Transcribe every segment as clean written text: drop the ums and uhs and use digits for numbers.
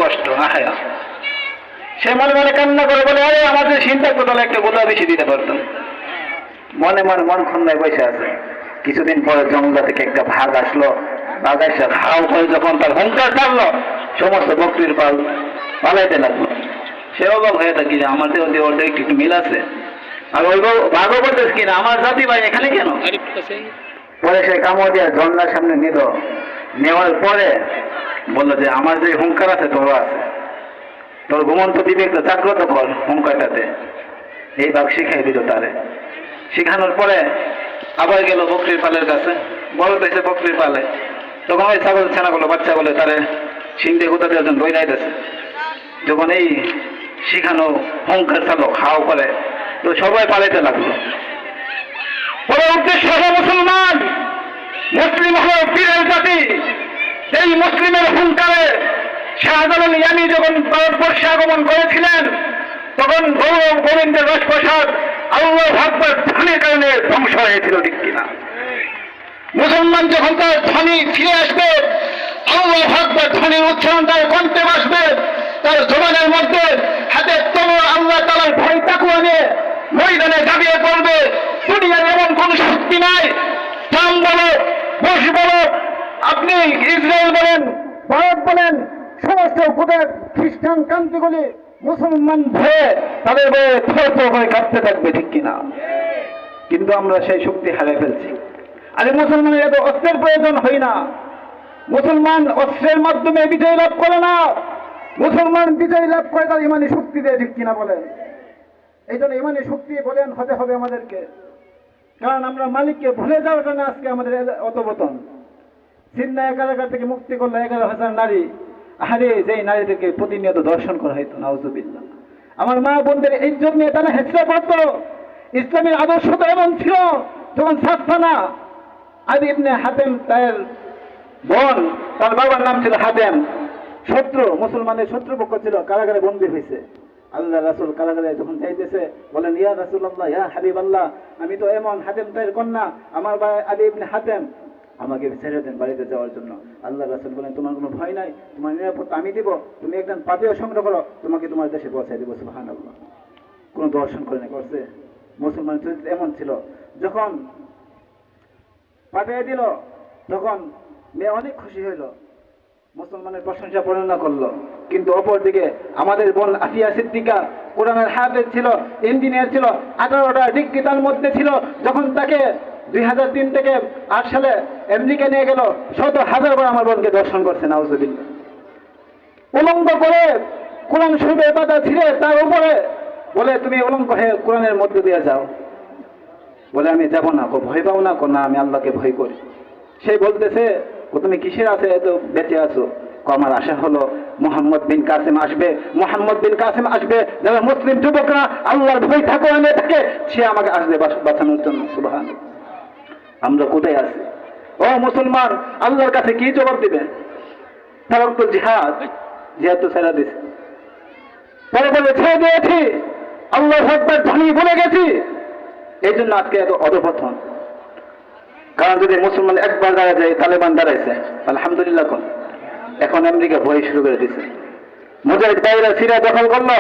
কষ্ট। আয়া সে মনে মনে কান্না করে বলে, আরে আমাদের চিন্তা করতে একটা গোদা বেশি দিতে পারতাম। মনে মনে মন খন্দায় বসে আছে। কিছুদিন পরে জঙ্গলা থেকে একটা ভাগ আসলো। বাঘ এসে হাও করে যখন তার হুঙ্কার ছাড়লো, সমস্ত বকরির পাল পালাইতে লাগলো। সে অবাক হয়ে থাকি যে আমাদের ওদের একটু মিল আছে। আর ওই ভাগও বলতেছে কিনা আমার জাতি ভাই এখানে কেন। পরে সে কামড় দিয়ে ঝর্ণার সামনে নিল। নেওয়ার পরে বললো যে আমার যে হুঙ্কার আছে তোরও আছে, তোর ঘুমন্ত বিবেকটা জাগ্রত কর হুঙ্কারটাতে। এই বাঘ শিখাই দিল তারে। শিখানোর পরে আবার গেল বকরির পালের কাছে, বড় পেয়েছে বকরির পালে। তখন ওই ছাগল ছানাগুলো বাচ্চা বলে তারে সিংদে গোতা দেওয়ার জন্য দই নাইতেছে। যখন এই শিখানো হুঙ্কার চালক হাও করে, তো সবাই পালাইতে লাগলো। বড় উদ্দেশ্য হলো মুসলমান, মুসলিম হলো পীরের জাতি। এই মুসলিমের হুঙ্কারে শাহজালাল ইয়ামি যখন ভারতবর্ষে আগমন করেছিলেন, তখন গৌরব গোবিন্দের রাজপ্রাসাদ আল্লাহু আকবার ধ্বনির কারণে ধ্বংস হয়েছিল, ঠিক কিনা? মুসলমান যখন তার ধ্বনি ফিরে আসবে, আল্লাহু আকবার ধ্বনির উচ্চারণ তার কণ্ঠে আসবে, তার জবানের মধ্যে হাতে তলোয়ার আল্লাহ তাআলার ভয় তাকুয়া নিয়ে ময়দানে ঝাঁপিয়ে পড়বে। দুনিয়ার এমন কোন শক্তি নাই, ট্রাম্প বলো, বুশ বলো, আপনি ইসরায়েল বলেন, ভারত বলেন, সমস্ত গোটা খ্রিস্টান কান্ট্রিগুলি মুসলমান ভয়ে তাদের বয়ে থরথর করে কাঁপতে থাকবে, ঠিক কিনা? কিন্তু আমরা সেই শক্তি হারিয়ে ফেলছি। আরে মুসলমানের এত অস্ত্রের প্রয়োজন হয় না। মুসলমান অস্ত্রের মাধ্যমে বিজয় লাভ করে না, মুসলমান বিজয় লাভ করে তার ইমানি শক্তি দিয়ে, ঠিক কিনা বলেন? এই জন্য ইমানি শক্তি বলেন হতে হবে আমাদেরকে। কারণ আমরা মালিককে ভুলে যাওয়ার জন্য আজকে আমাদের অতপতন। সিন্নায় কারাগার থেকে মুক্তি করলো 11,000 নারী। আরে যেই নারীদেরকে প্রতিনিয়ত দর্শন করা হইতো, নাউজুবিল্লাহ। আমার মা বোনদের এই জন্য তারা হেসরা করত। ইসলামের আদর্শ তো এমন ছিল, যখন সাফানা আদি ইবনে হাতেম তার বোন, তার বাবার নাম ছিল হাতেম, শত্রু, মুসলমানের শত্রুপক্ষ ছিল, কারাগারে বন্দী হয়েছে। আল্লাহ রাসূল কারাগারে যখন যাইতেছে বলেন, ইয়া রাসূলুল্লাহ, ইয়া হাবিবাল্লাহ, আমি তো এমন হাতেম তাইর কন্যা, আমার ভাই আদি ইবনে হাতেম, আমাকে ছেড়ে দেন বাড়িতে যাওয়ার জন্য। আল্লাহ রাসূল বলেন, তোমার কোনো ভয় নাই, তোমার নিরাপত্তা আমি দিব, তুমি একজন পাপীও সংগ্রহ করো, তোমাকে তোমার দেশে পৌঁছাই দিব। সুবহানাল্লাহ। কোনো দর্শন করে না, করছে? মুসলমানের চরিত্র এমন ছিল। যখন পাঠিয়ে দিল, তখন মেয়ে অনেক খুশি হইল, মুসলমানের প্রশংসা বর্ণনা করলো। কিন্তু অপরদিকে আমাদের বোন আফিয়া সিদ্দিকা কোরআনের হাফেজ ছিল, ইঞ্জিনিয়ার ছিল, 18টা ডিগ্রি তার মধ্যে ছিল। যখন তাকে 2003 থেকে 8 সালে আমেরিকা নিয়ে গেল, শত হাজার বার আমার বোনকে দর্শন করছে, নাউজুবিল্লাহ। উলঙ্গ করে কোরআন শরীফের পাতা ছিঁড়ে তার উপরে বলে, তুমি উলঙ্গ হয়ে কোরআনের মধ্যে দিয়ে যাও। বলে, আমি যাব না। ভয় পাও না? না, আমি আল্লাহকে ভয় করি। সেই বলতেছে, তুমি কিসের আছে এত বেঁচে আছো? আমার আশা হলো মোহাম্মদ বিন কাসেম আসবে, মোহাম্মদ বিন কাসেম আসবে, যারা মুসলিম যুবকরা আল্লাহর ভয় ঠাকুর এনে থাকে, সে আমাকে আসবে বাঁচানোর জন্য। সুবহানাল্লাহ। আমরা কোথায় আছি? ও মুসলমান, আল্লাহর কাছে কি জবাব দিবে? তারা তো জিহাদ, জিহাদ তো ছেড়ে দিছে। পরে বলে, ছেড়ে দিয়েছি, আল্লাহু আকবার ধ্বনি ভুলে গেছি। এই জন্য আজকে এত অধঃপতন। কারণ যদি মুসলমান একবার দাঁড়া যায়, তালেবান দাঁড়াইছে, আলহামদুলিল্লাহ। কোন এখন আমেরিকা ভয় শুরু করে দিচ্ছে। মুজাহিদ ভাইরা সিরিয়া দখল করলো,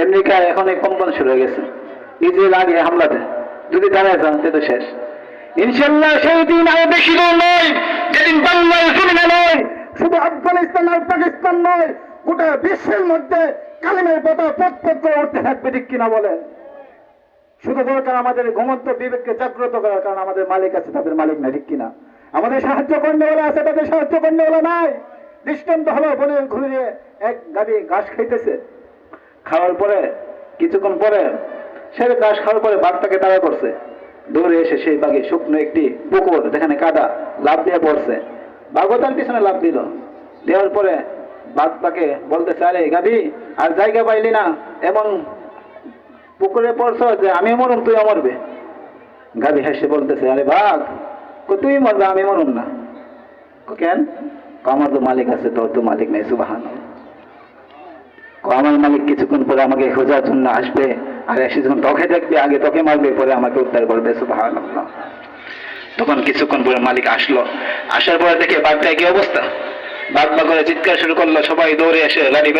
আমেরিকা এখন এই কম্পন শুরু হয়ে গেছে। ইসরায়েল আগে হামলাতে যদি দাঁড়ায় যান, সে তো শেষ। ইনশাল্লাহ সেই দিন আরো বেশি দূর নয়, যেদিন বাংলার জমিনে নয়, শুধু আফগানিস্তান আর পাকিস্তান নয়, গোটা বিশ্বের মধ্যে কালিমের পতাকা পথ করে উঠতে থাকবে, ঠিক কিনা বলেন? শুধু দরকার আমাদের ঘুমন্ত বিবেককে জাগ্রত করার, কারণ আমাদের মালিক আছে, তাদের মালিক নাই, ঠিক কিনা? আমাদের সাহায্য কর্মীওয়ালা আছে, তাদের সাহায্য কর্মীওয়ালা নাই। দৃষ্টান্ত হলো, বনে ঘুরিয়ে এক গাভী ঘাস খাইতেছে। খাওয়ার পরে কিছুক্ষণ পরে সে ঘাস খাওয়ার পরে বাঘটাকে তাড়া করছে। দৌড়ে এসে সেই বাঘে শুকনো একটি পুকুর, যেখানে কাদা, লাফ দিয়ে পড়ছে। বাঘও তার পিছনে লাফ দিল। দেওয়ার পরে বাঘ তাকে বলতেছে, আরে গাভী, আর জায়গা পাইলি না, এমন পুকুরে পড়ছ যে আমি মরুম, তুই মরবে। গাভী হেসে বলতেছে, আরে বাঘ, তুই মরবে, আমি মরুম না। কেন? আমার তো মালিক আছে, তোর তো মালিক নেই। সুবহানাল্লাহ। আমার মালিক কিছুক্ষণ পরে আমাকে খোঁজার জন্য আসবে, আর এসে যখন তোকে দেখবে, আগে তোকে মারবে, পরে আমাকে উদ্ধার করবে। সুবহানাল্লাহ। তখন কিছুক্ষণ পরে মালিক আসলো। আসার পরে দেখে বাঘটার কি অবস্থা, ভাগ ভাগ করে চিৎকার শুরু করলো, সবাই দৌড়ে এসে লাঠি